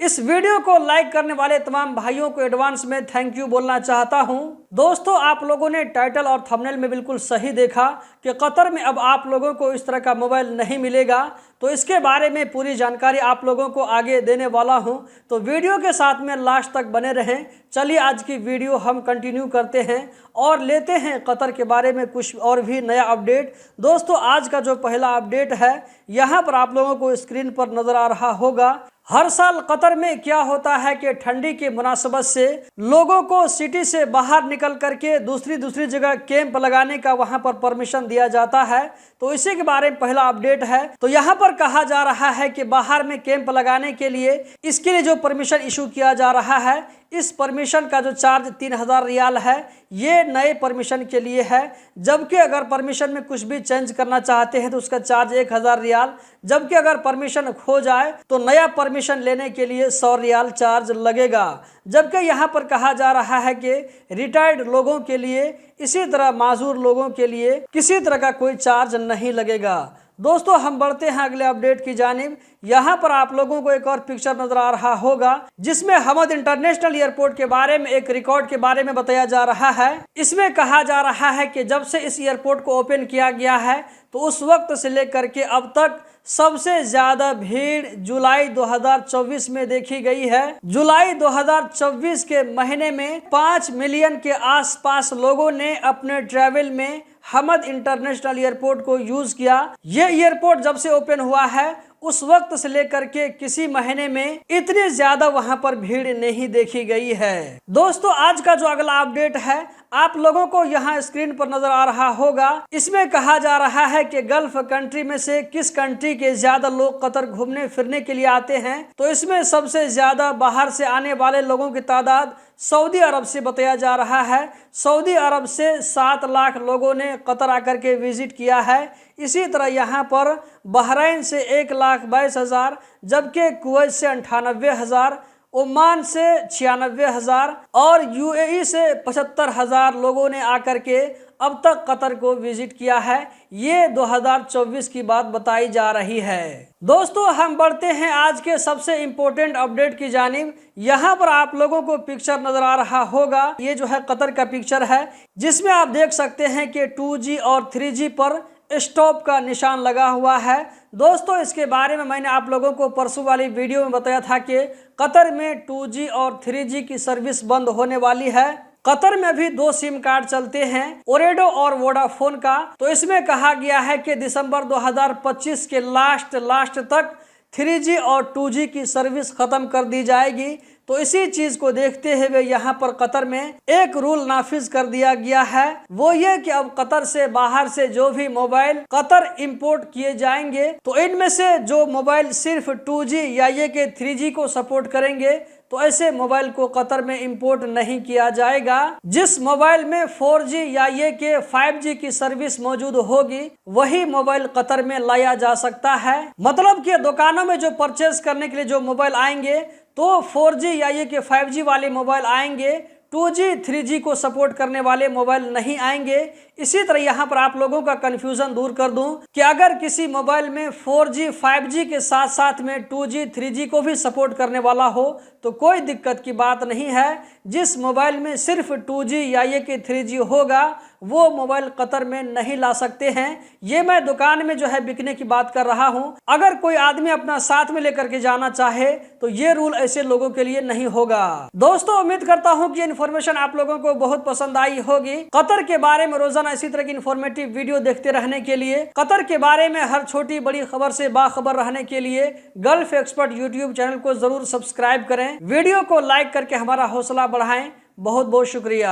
इस वीडियो को लाइक करने वाले तमाम भाइयों को एडवांस में थैंक यू बोलना चाहता हूं। दोस्तों, आप लोगों ने टाइटल और थंबनेल में बिल्कुल सही देखा कि कतर में अब आप लोगों को इस तरह का मोबाइल नहीं मिलेगा। तो इसके बारे में पूरी जानकारी आप लोगों को आगे देने वाला हूं, तो वीडियो के साथ में लास्ट तक बने रहें। चलिए आज की वीडियो हम कंटिन्यू करते हैं और लेते हैं कतर के बारे में कुछ और भी नया अपडेट। दोस्तों, आज का जो पहला अपडेट है यहाँ पर आप लोगों को स्क्रीन पर नजर आ रहा होगा। हर साल कतर में क्या होता है कि ठंडी की मुनासबत से लोगों को सिटी से बाहर निकल करके दूसरी जगह कैंप लगाने का वहां पर परमिशन दिया जाता है। तो इसी के बारे में पहला अपडेट है। तो यहाँ पर कहा जा रहा है कि बाहर में कैंप लगाने के लिए इसके लिए जो परमिशन इशू किया जा रहा है, इस परमिशन का जो चार्ज 3000 रियाल है, ये नए परमिशन के लिए है। जबकि अगर परमिशन में कुछ भी चेंज करना चाहते हैं तो उसका चार्ज 1000 रियाल। जबकि अगर परमिशन खो जाए तो नया परमिशन लेने के लिए 100 रियाल चार्ज लगेगा। जबकि यहाँ पर कहा जा रहा है कि रिटायर्ड लोगों के लिए, इसी तरह माजूर लोगों के लिए किसी तरह का कोई चार्ज नहीं लगेगा। दोस्तों, हम बढ़ते हैं अगले अपडेट की जानिब। यहाँ पर आप लोगों को एक और पिक्चर नजर आ रहा होगा जिसमें हमद इंटरनेशनल एयरपोर्ट के बारे में एक रिकॉर्ड के बारे में बताया जा रहा है। इसमें कहा जा रहा है कि जब से इस एयरपोर्ट को ओपन किया गया है तो उस वक्त से लेकर के अब तक सबसे ज्यादा भीड़ जुलाई 2024 में देखी गई है। जुलाई 2024 के महीने में 5 मिलियन के आसपास लोगों ने अपने ट्रैवल में हमद इंटरनेशनल एयरपोर्ट को यूज किया। ये एयरपोर्ट जब से ओपन हुआ है उस वक्त से लेकर के किसी महीने में इतनी ज्यादा वहां पर भीड़ नहीं देखी गई है। दोस्तों, आज का जो अगला अपडेट है आप लोगों को यहाँ स्क्रीन पर नजर आ रहा होगा। इसमें कहा जा रहा है कि गल्फ कंट्री में से किस कंट्री के ज्यादा लोग कतर घूमने फिरने के लिए आते हैं। तो इसमें सबसे ज्यादा बाहर से आने वाले लोगों की तादाद सऊदी अरब से बताया जा रहा है। सऊदी अरब से 7 लाख लोगों ने कतर आकर के विजिट किया है। इसी तरह यहाँ पर बहरीन से 1,22,000, जबकि कुवैत से 98,000, ओमान से 96,000 और यूएई से 75,000 लोगों ने आकर के अब तक कतर को विजिट किया है। ये 2024 की बात बताई जा रही है। दोस्तों, हम बढ़ते हैं आज के सबसे इम्पोर्टेंट अपडेट की जानिब। यहाँ पर आप लोगों को पिक्चर नजर आ रहा होगा। ये जो है कतर का पिक्चर है जिसमें आप देख सकते हैं कि 2G और 3G पर स्टॉप का निशान लगा हुआ है। दोस्तों, इसके बारे में मैंने आप लोगों को परसों वाली वीडियो में बताया था कि कतर में 2G और 3G की सर्विस बंद होने वाली है। कतर में भी 2 सिम कार्ड चलते हैं, ओरेडो और वोडाफोन का। तो इसमें कहा गया है कि दिसंबर 2025 के लास्ट तक 3G और 2G की सर्विस खत्म कर दी जाएगी। तो इसी चीज को देखते हुए यहाँ पर कतर में एक रूल नाफिज कर दिया गया है। वो ये कि अब कतर से बाहर से जो भी मोबाइल कतर इंपोर्ट किए जाएंगे तो इनमें से जो मोबाइल सिर्फ 2G या ये के 3G को सपोर्ट करेंगे तो ऐसे मोबाइल को कतर में इंपोर्ट नहीं किया जाएगा। जिस मोबाइल में 4G या ये के 5G की सर्विस मौजूद होगी वही मोबाइल कतर में लाया जा सकता है। मतलब कि दुकानों में जो परचेज करने के लिए जो मोबाइल आएंगे तो 4G या ये के 5G वाले मोबाइल आएंगे, 2G 3G को सपोर्ट करने वाले मोबाइल नहीं आएंगे। इसी तरह यहाँ पर आप लोगों का कंफ्यूजन दूर कर दूं कि अगर किसी मोबाइल में 4G 5G के साथ साथ में 2G 3G को भी सपोर्ट करने वाला हो तो कोई दिक्कत की बात नहीं है। जिस मोबाइल में सिर्फ 2G या ये कि 3G होगा वो मोबाइल कतर में नहीं ला सकते हैं। ये मैं दुकान में जो है बिकने की बात कर रहा हूं। अगर कोई आदमी अपना साथ में लेकर के जाना चाहे तो ये रूल ऐसे लोगों के लिए नहीं होगा। दोस्तों, उम्मीद करता हूं कि इन्फॉर्मेशन आप लोगों को बहुत पसंद आई होगी। कतर के बारे में रोजाना इसी तरह की इन्फॉर्मेटिव वीडियो देखते रहने के लिए, कतर के बारे में हर छोटी बड़ी खबर से बाखबर रहने के लिए गल्फ एक्सपर्ट यूट्यूब चैनल को जरूर सब्सक्राइब करें। वीडियो को लाइक करके हमारा हौसला बढ़ाएं। बहुत बहुत शुक्रिया।